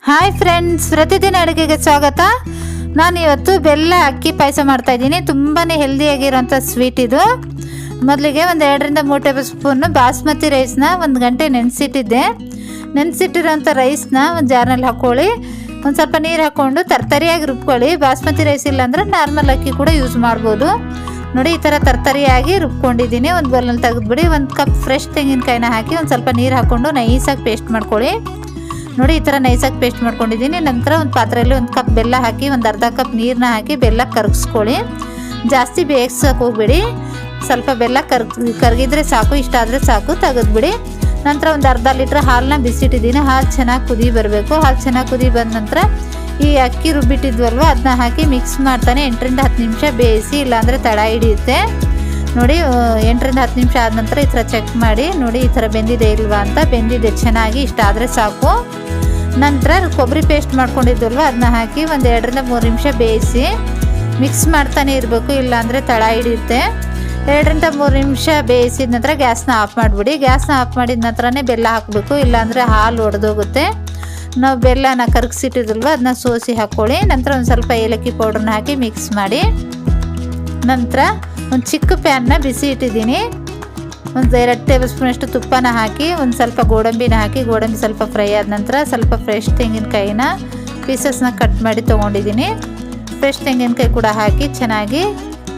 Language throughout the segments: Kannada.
ಹಾಯ್ ಫ್ರೆಂಡ್ಸ್, ಪ್ರತಿದಿನ ಅಡುಗೆಗೆ ಸ್ವಾಗತ. ನಾನು ಇವತ್ತು ಬೆಲ್ಲ ಅಕ್ಕಿ ಪಾಯಸ ಮಾಡ್ತಾ ಇದ್ದೀನಿ. ತುಂಬಾ ಹೆಲ್ದಿಯಾಗಿರೋಂಥ ಸ್ವೀಟ್ ಇದು. ಮೊದಲಿಗೆ ಒಂದು 2ರಿಂದ 3 ಟೇಬಲ್ ಸ್ಪೂನು ಬಾಸ್ಮತಿ ರೈಸ್ನ 1 ಗಂಟೆ ನೆನೆಸಿಟ್ಟಿದ್ದೆ. ನೆನೆಸಿಟ್ಟಿರೋಂಥ ರೈಸ್ನ ಒಂದು ಜಾರ್ನಲ್ಲಿ ಹಾಕ್ಕೊಳ್ಳಿ. ಒಂದು ಸ್ವಲ್ಪ ನೀರು ಹಾಕ್ಕೊಂಡು ತರ್ತರಿಯಾಗಿ ರುಬ್ಕೊಳ್ಳಿ. ಬಾಸ್ಮತಿ ರೈಸ್ ಇಲ್ಲಾಂದ್ರೆ ನಾರ್ಮಲ್ ಅಕ್ಕಿ ಕೂಡ ಯೂಸ್ ಮಾಡ್ಬೋದು. ನೋಡಿ, ಈ ಥರ ತರ್ತರಿಯಾಗಿ ರುಬ್ಕೊಂಡಿದ್ದೀನಿ. ಒಂದು ಬೌಲ್ನಲ್ಲಿ ತೆಗೆದುಬಿಡಿ. 1 ಕಪ್ ಫ್ರೆಶ್ ತೆಂಗಿನಕಾಯಿನ ಹಾಕಿ ಒಂದು ಸ್ವಲ್ಪ ನೀರು ಹಾಕ್ಕೊಂಡು ನೈಸಾಗಿ ಪೇಸ್ಟ್ ಮಾಡ್ಕೊಳ್ಳಿ. ನೋಡಿ, ಈ ಥರ ನೈಸಾಗಿ ಪೇಸ್ಟ್ ಮಾಡ್ಕೊಂಡಿದ್ದೀನಿ. ನಂತರ ಒಂದು ಪಾತ್ರೆಯಲ್ಲಿ 1 ಕಪ್ ಬೆಲ್ಲ ಹಾಕಿ ಒಂದು ಅರ್ಧ ಕಪ್ ನೀರನ್ನ ಹಾಕಿ ಬೆಲ್ಲ ಕರಗಿಸ್ಕೊಳ್ಳಿ. ಜಾಸ್ತಿ ಬೇಯಿಸೋಕೆ ಹೋಗ್ಬೇಡಿ. ಸ್ವಲ್ಪ ಬೆಲ್ಲ ಕರಗಿದ್ರೆ ಸಾಕು, ಇಷ್ಟ ಆದರೆ ಸಾಕು, ತೆಗೆದುಬಿಡಿ. ನಂತರ ಒಂದು ಅರ್ಧ ಲೀಟ್ರ್ ಹಾಲನ್ನ ಬಿಸಿಟ್ಟಿದ್ದೀನಿ. ಹಾಲು ಚೆನ್ನಾಗಿ ಕುದಿ ಬರಬೇಕು. ಹಾಲು ಚೆನ್ನಾಗಿ ಕುದಿ ಬಂದ ನಂತರ ಈ ಅಕ್ಕಿ ರುಬ್ಬಿಟ್ಟಿದ್ವಲ್ವ ಅದನ್ನ ಹಾಕಿ ಮಿಕ್ಸ್ ಮಾಡ್ತಾನೆ 8ರಿಂದ 10 ನಿಮಿಷ ಬೇಯಿಸಿ, ಇಲ್ಲಾಂದರೆ ತಳ ಹಿಡಿಯುತ್ತೆ. ನೋಡಿ, 8ರಿಂದ 10 ನಿಮಿಷ ಆದ ನಂತರ ಈ ಥರ ಚೆಕ್ ಮಾಡಿ. ನೋಡಿ, ಈ ಥರ ಬೆಂದಿದೆ ಇಲ್ವಾ ಅಂತ. ಬೆಂದಿದೆ ಚೆನ್ನಾಗಿ, ಇಷ್ಟ ಆದರೆ ಸಾಕು. ನಂತರ ಕೊಬ್ಬರಿ ಪೇಸ್ಟ್ ಮಾಡ್ಕೊಂಡಿದ್ವಲ್ವ ಅದನ್ನ ಹಾಕಿ ಒಂದು 2ರಿಂದ 3 ನಿಮಿಷ ಬೇಯಿಸಿ ಮಿಕ್ಸ್ ಮಾಡ್ತಾನೆ ಇರಬೇಕು, ಇಲ್ಲಾಂದರೆ ತಳ ಹಿಡಿಯುತ್ತೆ. 2ರಿಂದ 3 ನಿಮಿಷ ಬೇಯಿಸಿದ ನಂತರ ಗ್ಯಾಸ್ನ ಆಫ್ ಮಾಡಿಬಿಡಿ. ಗ್ಯಾಸ್ನ ಆಫ್ ಮಾಡಿದ ನಂತರನೇ ಬೆಲ್ಲ ಹಾಕಬೇಕು, ಇಲ್ಲಾಂದರೆ ಹಾಲು ಒಡೆದೋಗುತ್ತೆ. ನಾವು ಬೆಲ್ಲನ ಕರಗಿಸಿಟ್ಟಿದ್ವಲ್ವ ಅದನ್ನ ಸೋಸಿ ಹಾಕ್ಕೊಳ್ಳಿ. ನಂತರ ಒಂದು ಸ್ವಲ್ಪ ಏಲಕ್ಕಿ ಪೌಡ್ರನ್ನ ಹಾಕಿ ಮಿಕ್ಸ್ ಮಾಡಿ. ನಂತರ ಒಂದು ಚಿಕ್ಕ ಪ್ಯಾನ್ನ ಬಿಸಿ ಇಟ್ಟಿದ್ದೀನಿ. ಒಂದು 2 ಟೇಬಲ್ ಸ್ಪೂನಷ್ಟು ತುಪ್ಪನ ಹಾಕಿ ಒಂದು ಸ್ವಲ್ಪ ಗೋಡಂಬಿನ ಹಾಕಿ, ಗೋಡಂಬಿ ಸ್ವಲ್ಪ ಫ್ರೈ ಆದ ನಂತರ ಸ್ವಲ್ಪ ಫ್ರೆಶ್ ತೆಂಗಿನಕಾಯಿನ ಪೀಸಸ್ನ ಕಟ್ ಮಾಡಿ ತೊಗೊಂಡಿದ್ದೀನಿ. ಫ್ರೆಶ್ ತೆಂಗಿನಕಾಯಿ ಕೂಡ ಹಾಕಿ ಚೆನ್ನಾಗಿ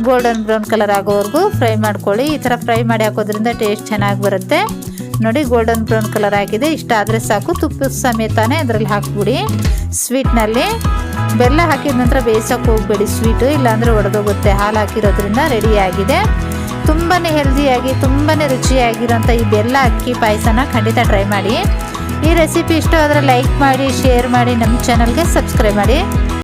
ಗೋಲ್ಡನ್ ಬ್ರೌನ್ ಕಲರ್ ಆಗೋವರೆಗೂ ಫ್ರೈ ಮಾಡ್ಕೊಳ್ಳಿ. ಈ ಥರ ಫ್ರೈ ಮಾಡಿ ಹಾಕೋದ್ರಿಂದ ಟೇಸ್ಟ್ ಚೆನ್ನಾಗಿ ಬರುತ್ತೆ. ನೋಡಿ, ಗೋಲ್ಡನ್ ಬ್ರೌನ್ ಕಲರ್ ಆಗಿದೆ, ಇಷ್ಟ ಆದರೆ ಸಾಕು. ತುಪ್ಪದ ಸಮೇತನೇ ಅದರಲ್ಲಿ ಹಾಕ್ಬಿಡಿ. ಸ್ವೀಟ್ನಲ್ಲಿ ಬೆಲ್ಲ ಹಾಕಿದ ನಂತರ ಬೇಯಿಸೋಕೆ ಹೋಗಬೇಡಿ ಸ್ವೀಟು, ಇಲ್ಲಾಂದರೆ ಒಡೆದೋಗುತ್ತೆ. ಹಾಲು ಹಾಕಿರೋದ್ರಿಂದ ರೆಡಿಯಾಗಿದೆ. ತುಂಬಾ ಹೆಲ್ದಿಯಾಗಿ ತುಂಬಾ ರುಚಿಯಾಗಿರೋಂಥ ಈ ಬೆಲ್ಲ ಅಕ್ಕಿ ಪಾಯಸನ ಖಂಡಿತ ಟ್ರೈ ಮಾಡಿ. ಈ ರೆಸಿಪಿ ಇಷ್ಟ ಆದರೆ ಲೈಕ್ ಮಾಡಿ, ಶೇರ್ ಮಾಡಿ, ನಮ್ಮ ಚಾನಲ್ಗೆ ಸಬ್ಸ್ಕ್ರೈಬ್ ಮಾಡಿ.